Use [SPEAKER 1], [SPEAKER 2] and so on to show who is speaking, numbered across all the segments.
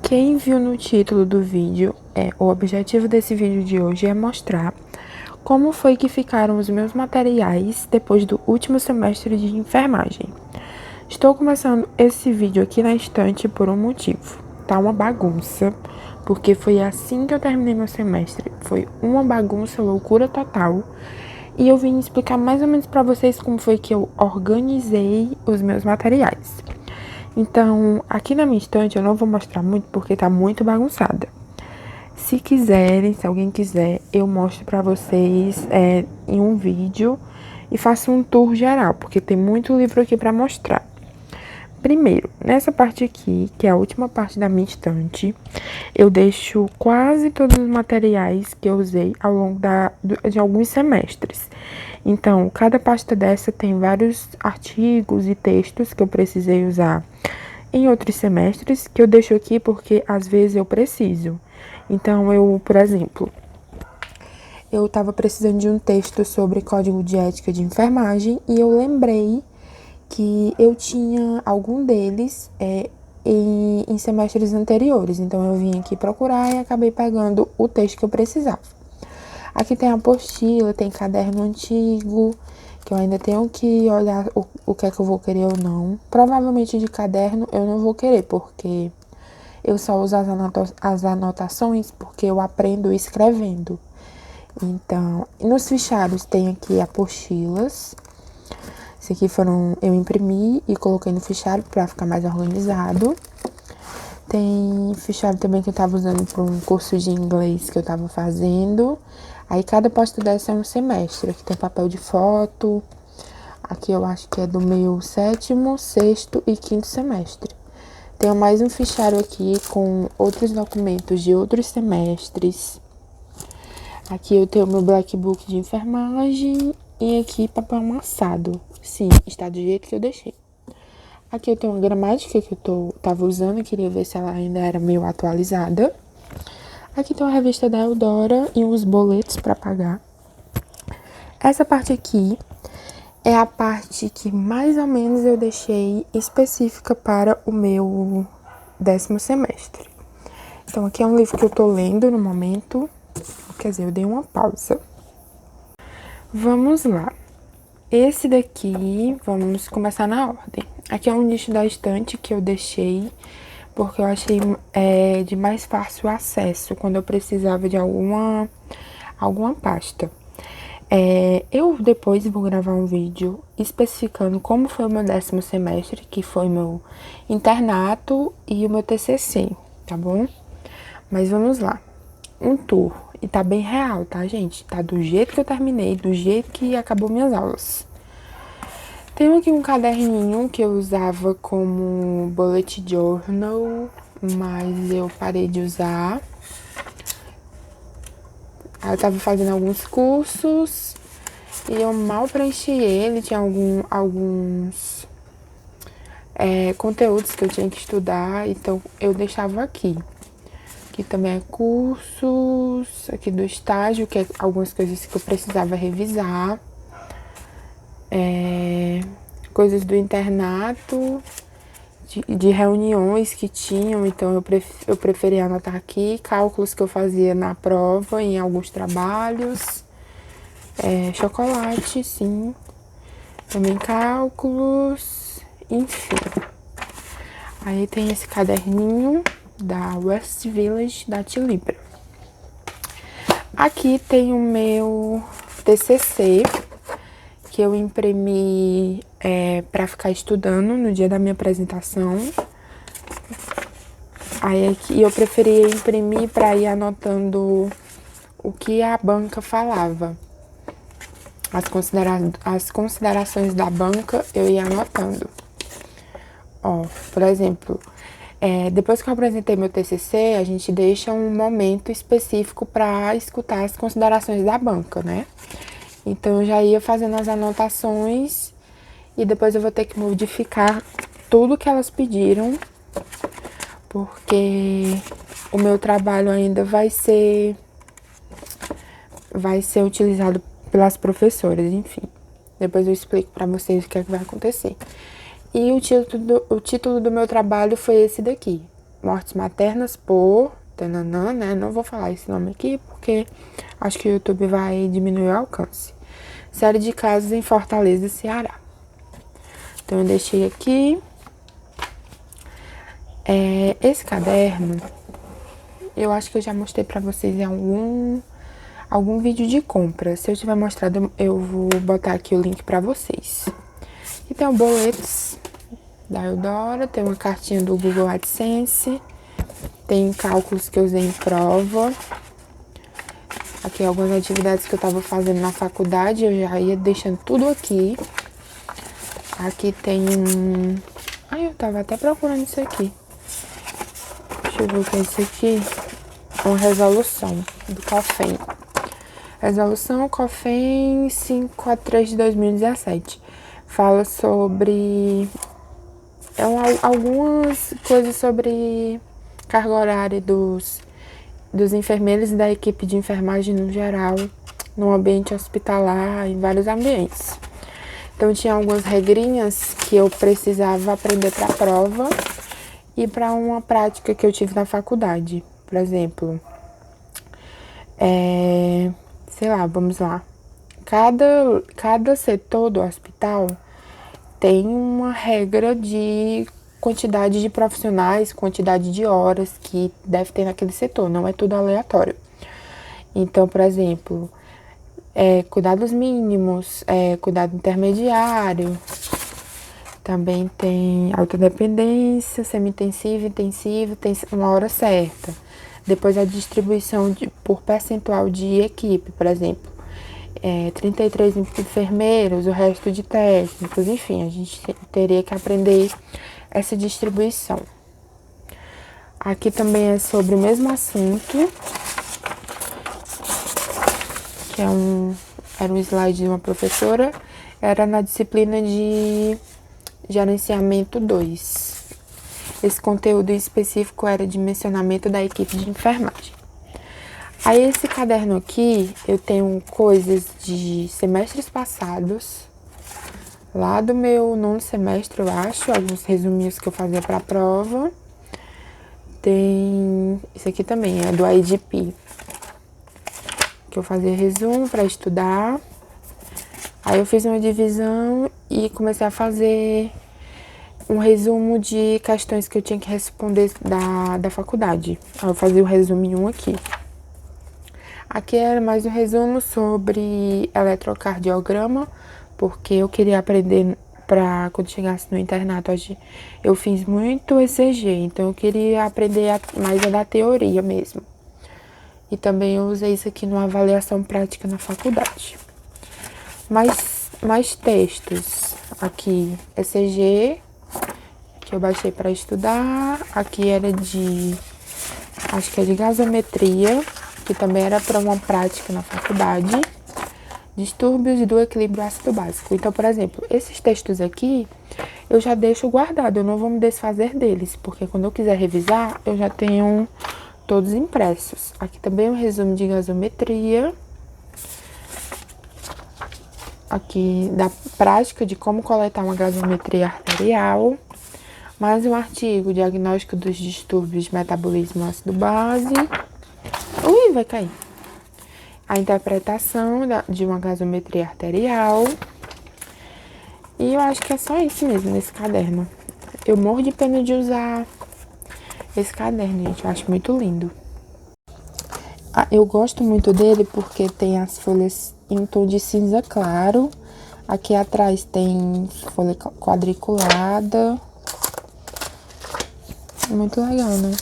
[SPEAKER 1] Quem viu no título do vídeo, o objetivo desse vídeo de hoje é mostrar como foi que ficaram os meus materiais depois do último semestre de enfermagem. Estou começando esse vídeo aqui na estante por um motivo. Tá uma bagunça, porque foi assim que eu terminei meu semestre. Foi uma bagunça, loucura total. E eu vim explicar mais ou menos pra vocês como foi que eu organizei os meus materiais. Então, aqui na minha estante eu não vou mostrar muito porque tá muito bagunçada. Se quiserem, se alguém quiser, eu mostro pra vocês em um vídeo e faço um tour geral, porque tem muito livro aqui pra mostrar. Primeiro, nessa parte aqui, que é a última parte da minha estante, eu deixo quase todos os materiais que eu usei ao longo de alguns semestres. Então, cada pasta dessa tem vários artigos e textos que eu precisei usar em outros semestres, que eu deixo aqui porque às vezes eu preciso. Então, por exemplo, eu estava precisando de um texto sobre código de ética de enfermagem e eu lembrei que eu tinha algum deles em semestres anteriores. Então, eu vim aqui procurar e acabei pegando o texto que eu precisava. Aqui tem apostila, tem caderno antigo, que eu ainda tenho que olhar o que é que eu vou querer ou não. Provavelmente de caderno eu não vou querer, porque eu só uso as anotações porque eu aprendo escrevendo. Então, nos fichários tem aqui apostilas. Esse aqui eu imprimi e coloquei no fichário para ficar mais organizado. Tem fichário também que eu tava usando para um curso de inglês que eu tava fazendo. Aí cada pasta dessa é um semestre. Aqui tem papel de foto. Aqui eu acho que é do meu 7º, 6º e 5º semestre. Tenho mais um fichário aqui com outros documentos de outros semestres. Aqui eu tenho meu black book de enfermagem e aqui papel amassado. Sim, está do jeito que eu deixei. Aqui eu tenho uma gramática que eu tava usando, queria ver se ela ainda era meio atualizada. Aqui tem uma revista da Eudora e uns boletos para pagar. Essa parte aqui é a parte que mais ou menos eu deixei específica para o meu 10º semestre. Então aqui é um livro que eu tô lendo no momento, quer dizer, eu dei uma pausa. Vamos lá. Esse daqui, vamos começar na ordem. Aqui é um nicho da estante que eu deixei porque eu achei de mais fácil acesso quando eu precisava de alguma pasta. Eu depois vou gravar um vídeo especificando como foi o meu 10º semestre, que foi meu internato e o meu TCC, tá bom? Mas vamos lá. Um tour. E tá bem real, tá, gente? Tá do jeito que eu terminei, do jeito que acabou minhas aulas. Tenho aqui um caderninho que eu usava como bullet journal, mas eu parei de usar. Aí eu tava fazendo alguns cursos e eu mal preenchi ele, tinha alguns conteúdos que eu tinha que estudar, então eu deixava aqui. Aqui também é cursos, aqui do estágio, que é algumas coisas que eu precisava revisar. Coisas do internato, de reuniões que tinham, então eu preferi anotar aqui. Cálculos que eu fazia na prova, em alguns trabalhos. Chocolate, sim. Também cálculos, enfim. Aí tem esse caderninho da West Village, da Tilibra. Aqui tem o meu TCC, que eu imprimi para ficar estudando no dia da minha apresentação. Aí aqui eu preferi imprimir para ir anotando o que a banca falava. As considerações da banca eu ia anotando. Por exemplo, depois que eu apresentei meu TCC, a gente deixa um momento específico para escutar as considerações da banca, né? Então, eu já ia fazendo as anotações e depois eu vou ter que modificar tudo que elas pediram, porque o meu trabalho ainda vai ser utilizado pelas professoras, enfim. Depois eu explico pra vocês o que é que vai acontecer. E o título do meu trabalho foi esse daqui, Mortes Maternas por... Tananã, né? Não vou falar esse nome aqui, porque acho que o YouTube vai diminuir o alcance. Série de casos em Fortaleza, Ceará. Então, eu deixei aqui. Esse caderno, eu acho que eu já mostrei pra vocês em algum vídeo de compra. Se eu tiver mostrado, eu vou botar aqui o link pra vocês. E tem o boletos da Eudora, tem uma cartinha do Google AdSense, tem cálculos que eu usei em prova. Aqui algumas atividades que eu tava fazendo na faculdade, eu já ia deixando tudo aqui. Aqui tem um... Ai, eu tava até procurando isso aqui. Deixa eu ver o que é isso aqui. Uma resolução do COFEN. Resolução COFEN 543 de 2017. Fala sobre... algumas coisas sobre carga horária dos enfermeiros e da equipe de enfermagem no geral, no ambiente hospitalar, em vários ambientes. Então, tinha algumas regrinhas que eu precisava aprender para a prova e para uma prática que eu tive na faculdade. Por exemplo, sei lá, vamos lá. Cada setor do hospital tem uma regra de quantidade de profissionais, quantidade de horas que deve ter naquele setor, não é tudo aleatório. Então, por exemplo, cuidados mínimos, cuidado intermediário, também tem autodependência, semi-intensivo, intensivo, tem uma hora certa. Depois a distribuição por percentual de equipe, por exemplo, 33 enfermeiros, o resto de técnicos, enfim, a gente teria que aprender essa distribuição. Aqui também é sobre o mesmo assunto, que era um slide de uma professora, era na disciplina de gerenciamento 2. Esse conteúdo específico era dimensionamento da equipe de enfermagem. Aí esse caderno aqui, eu tenho coisas de semestres passados, lá do meu 9º semestre, eu acho, alguns resuminhos que eu fazia pra prova. Tem isso aqui também, é do IDP, que eu fazia resumo pra estudar. Aí eu fiz uma divisão e comecei a fazer um resumo de questões que eu tinha que responder da faculdade. Aí eu fazia o resumo em um aqui. Aqui era mais um resumo sobre eletrocardiograma, porque eu queria aprender para quando chegasse no internato. Eu fiz muito ECG, então eu queria aprender mais da teoria mesmo. E também eu usei isso aqui numa avaliação prática na faculdade. Mais textos. Aqui, ECG, que eu baixei para estudar. Aqui era acho que é de gasometria, que também era para uma prática na faculdade. Distúrbios do equilíbrio ácido básico. Então, por exemplo, esses textos aqui, eu já deixo guardado, eu não vou me desfazer deles, porque quando eu quiser revisar, eu já tenho todos impressos. Aqui também um resumo de gasometria. Aqui da prática de como coletar uma gasometria arterial. Mais um artigo, diagnóstico dos distúrbios de metabolismo ácido base. Ui, vai cair. A interpretação de uma gasometria arterial. E eu acho que é só isso mesmo nesse caderno. Eu morro de pena de usar esse caderno, gente. Eu acho muito lindo. Eu gosto muito dele porque tem as folhas em tom de cinza claro. Aqui atrás tem folha quadriculada. Muito legal, né?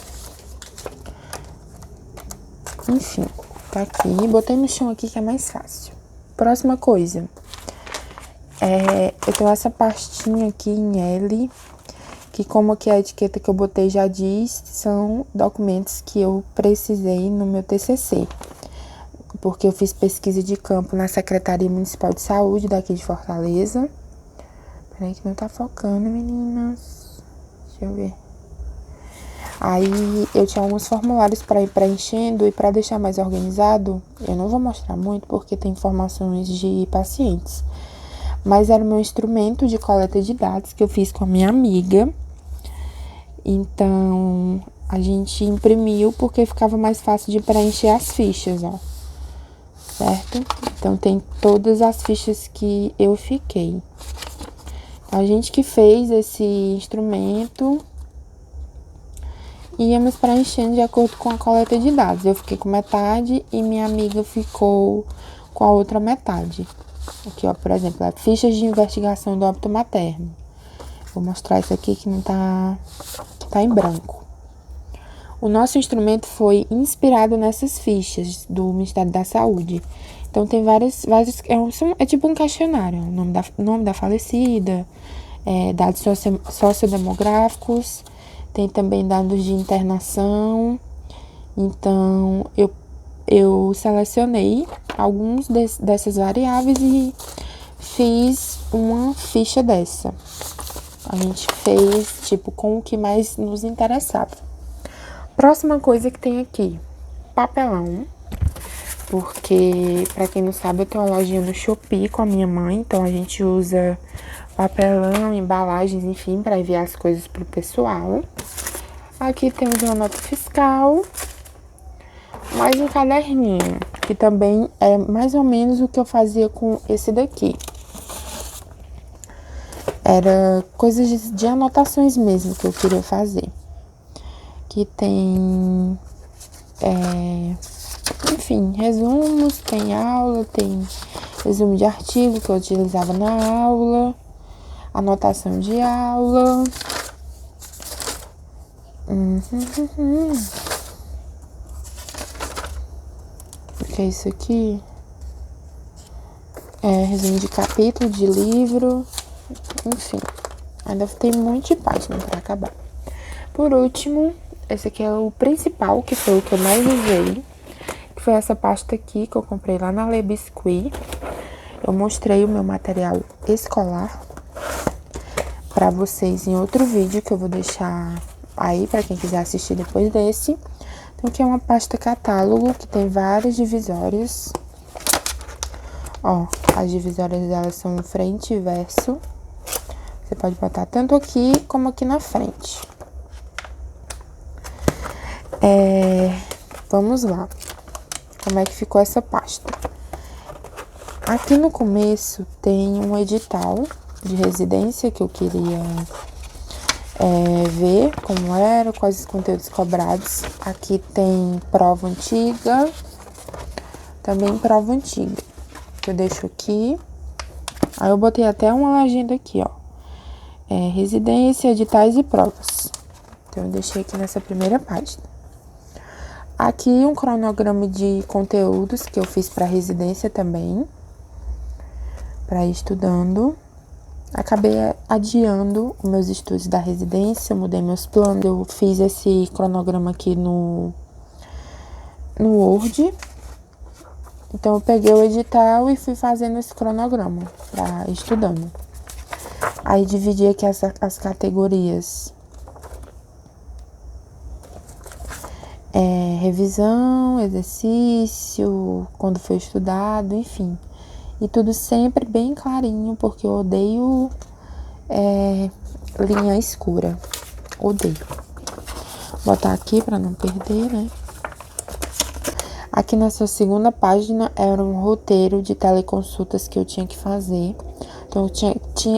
[SPEAKER 1] Enfim, tá aqui. Botei no chão aqui que é mais fácil. Próxima coisa. Eu tenho essa pastinha aqui em L, que como aqui a etiqueta que eu botei já diz, são documentos que eu precisei no meu TCC. Porque eu fiz pesquisa de campo na Secretaria Municipal de Saúde daqui de Fortaleza. Peraí que não tá focando, meninas. Deixa eu ver. Aí eu tinha alguns formulários para ir preenchendo e para deixar mais organizado, eu não vou mostrar muito porque tem informações de pacientes. Mas era o meu instrumento de coleta de dados que eu fiz com a minha amiga. Então, a gente imprimiu porque ficava mais fácil de preencher as fichas, ó. Certo? Então, tem todas as fichas que eu fiquei. A gente que fez esse instrumento, íamos preenchendo de acordo com a coleta de dados. Eu fiquei com metade e minha amiga ficou com a outra metade. Aqui, ó, por exemplo, fichas de investigação do óbito materno. Vou mostrar isso aqui que não tá, que tá em branco. O nosso instrumento foi inspirado nessas fichas do Ministério da Saúde. Então, tem várias é tipo um questionário. O nome da falecida, dados sociodemográficos, tem também dados de internação. Então, eu selecionei alguns dessas variáveis e fiz uma ficha dessa. A gente fez, tipo, com o que mais nos interessava. Próxima coisa que tem aqui, papelão. Porque, pra quem não sabe, eu tenho uma lojinha no Shopee com a minha mãe. Então, a gente usa papelão, embalagens, enfim, pra enviar as coisas pro pessoal. Aqui temos uma nota fiscal. Mais um caderninho, que também é mais ou menos o que eu fazia com esse daqui. Era coisas de anotações mesmo que eu queria fazer. Que tem, enfim, resumos, tem aula, tem resumo de artigo que eu utilizava na aula, anotação de aula. O que é isso aqui? Resumo de capítulo, de livro, enfim. Ainda tem um monte de página para acabar. Por último, esse aqui é o principal, que foi o que eu mais usei, que foi essa pasta aqui que eu comprei lá na Le Biscuit. Eu mostrei o meu material escolar para vocês em outro vídeo que eu vou deixar aí para quem quiser assistir depois desse. Então, aqui é uma pasta catálogo que tem várias divisórias. Ó, as divisórias delas são frente e verso. Você pode botar tanto aqui como aqui na frente. Vamos lá. Como é que ficou essa pasta? Aqui no começo tem um edital de residência que eu queria ver como era, quais os conteúdos cobrados. Aqui tem prova antiga, também prova antiga, que eu deixo aqui. Aí eu botei até uma legenda aqui, ó. Residência, editais e provas. Então eu deixei aqui nessa primeira página. Aqui um cronograma de conteúdos que eu fiz para residência também, para ir estudando. Acabei adiando os meus estudos da residência, mudei meus planos. Eu fiz esse cronograma aqui no Word. Então, eu peguei o edital e fui fazendo esse cronograma para estudando. Aí, dividi aqui as categorias. Revisão, exercício, quando foi estudado, enfim. E tudo sempre bem clarinho, porque eu odeio linha escura. Odeio. Vou botar aqui para não perder, né? Aqui nessa segunda página era um roteiro de teleconsultas que eu tinha que fazer. Então,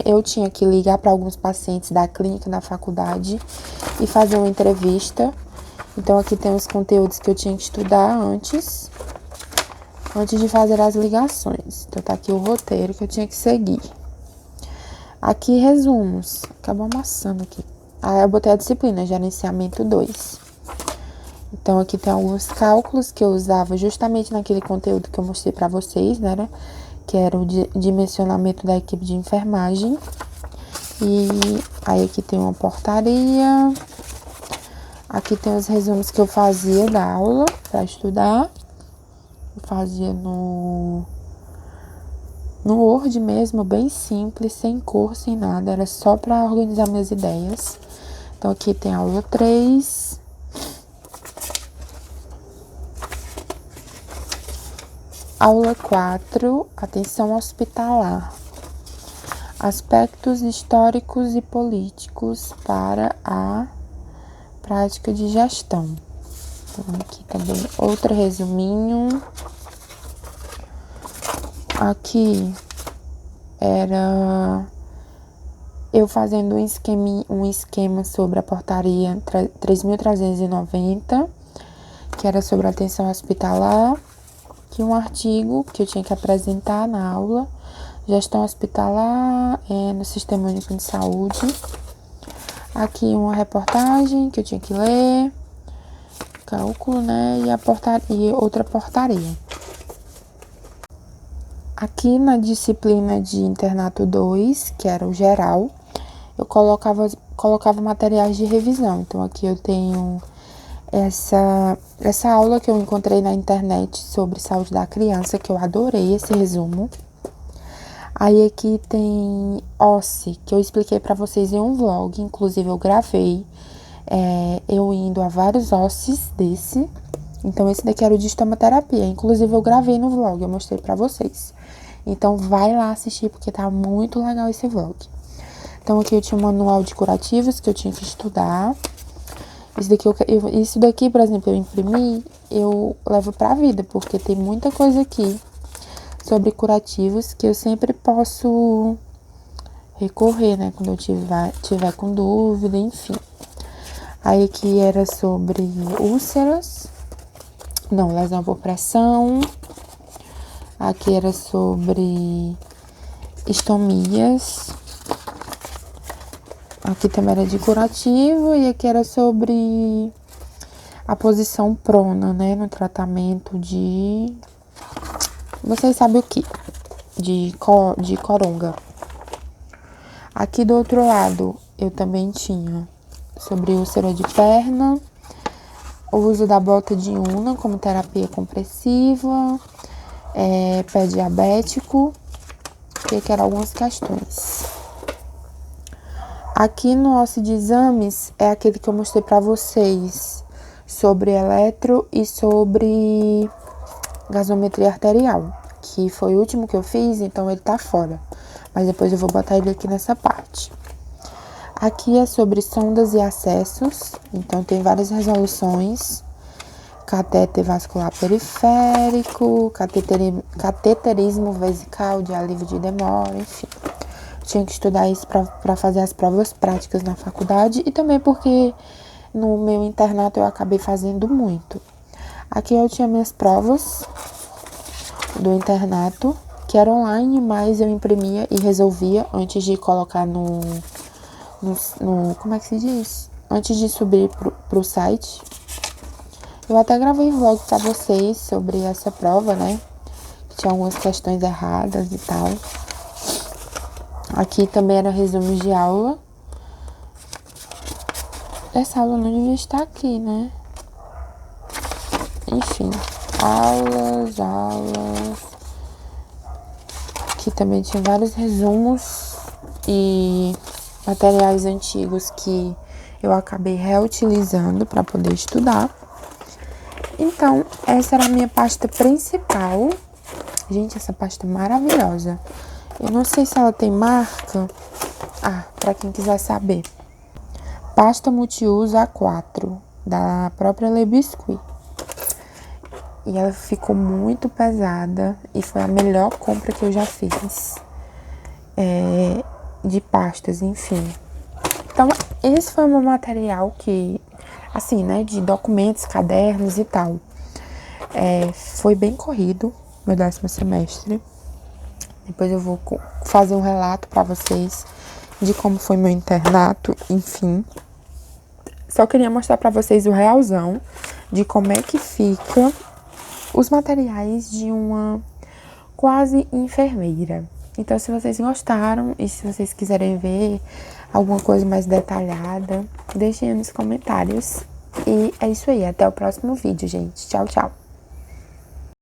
[SPEAKER 1] eu tinha que ligar para alguns pacientes da clínica, da faculdade e fazer uma entrevista. Então, aqui tem os conteúdos que eu tinha que estudar antes de fazer as ligações. Então, tá aqui o roteiro que eu tinha que seguir. Aqui, resumos. Acabou amassando aqui. Aí, eu botei a disciplina, gerenciamento 2. Então, aqui tem alguns cálculos que eu usava justamente naquele conteúdo que eu mostrei pra vocês, né? Que era o dimensionamento da equipe de enfermagem. E aí, aqui tem uma portaria. Aqui tem os resumos que eu fazia da aula pra estudar. Eu fazia no Word mesmo, bem simples, sem cor, sem nada. Era só pra organizar minhas ideias. Então, aqui tem a aula 3. Aula 4, atenção hospitalar. Aspectos históricos e políticos para a prática de gestão. Então, aqui também outro resuminho. Aqui era eu fazendo um esquema sobre a portaria 3.390, que era sobre a atenção hospitalar, que um artigo que eu tinha que apresentar na aula, gestão hospitalar no Sistema Único de Saúde. Aqui uma reportagem que eu tinha que ler, cálculo, né, e outra portaria. Aqui na disciplina de internato 2, que era o geral, eu colocava materiais de revisão. Então, aqui eu tenho essa aula que eu encontrei na internet sobre saúde da criança, que eu adorei esse resumo. Aí aqui tem OSCE, que eu expliquei pra vocês em um vlog, inclusive eu gravei eu indo a vários OSCEs desse. Então, esse daqui era o de estomaterapia. Inclusive, eu gravei no vlog, eu mostrei pra vocês. Então, vai lá assistir, porque tá muito legal esse vlog. Então, aqui eu tinha um manual de curativos que eu tinha que estudar. Isso daqui, por exemplo, eu imprimi, eu levo pra vida, porque tem muita coisa aqui sobre curativos que eu sempre posso recorrer, né? Quando eu tiver com dúvida, enfim. Aí aqui era sobre úlceras. Não, lesão por pressão. Aqui era sobre estomias. Aqui também era de curativo. E aqui era sobre a posição prona, né? No tratamento de... Vocês sabem o que? De coronga. Aqui do outro lado, eu também tinha sobre úlcera de perna. O uso da bota de Unna como terapia compressiva, pé diabético, e aqui eram algumas questões. Aqui no OSCE de exames é aquele que eu mostrei pra vocês sobre eletro e sobre gasometria arterial, que foi o último que eu fiz, então ele tá fora. Mas depois eu vou botar ele aqui nessa parte. Aqui é sobre sondas e acessos, então tem várias resoluções. Catéter vascular periférico, cateterismo vesical de alívio de demora, enfim. Tinha que estudar isso para fazer as provas práticas na faculdade e também porque no meu internato eu acabei fazendo muito. Aqui eu tinha minhas provas do internato, que era online, mas eu imprimia e resolvia antes de colocar no como é que se diz? Antes de subir pro site. Eu até gravei vlog pra vocês sobre essa prova, né? Que tinha algumas questões erradas e tal. Aqui também era resumos de aula. Essa aula não devia estar aqui, né? Enfim, aulas. Aqui também tinha vários resumos e materiais antigos que eu acabei reutilizando para poder estudar. Então, essa era a minha pasta principal. Gente, essa pasta é maravilhosa. Eu não sei se ela tem marca. Para quem quiser saber. Pasta multiuso A4, da própria Le Biscuit. E ela ficou muito pesada e foi a melhor compra que eu já fiz. De pastas, enfim. Então, esse foi o meu material que, assim, né, de documentos, cadernos e tal. Foi bem corrido, meu 10º semestre. Depois eu vou fazer um relato pra vocês de como foi meu internato, enfim. Só queria mostrar pra vocês o realzão de como é que fica os materiais de uma quase enfermeira. Então, se vocês gostaram e se vocês quiserem ver alguma coisa mais detalhada, deixem aí nos comentários. E é isso aí, até o próximo vídeo, gente. Tchau, tchau.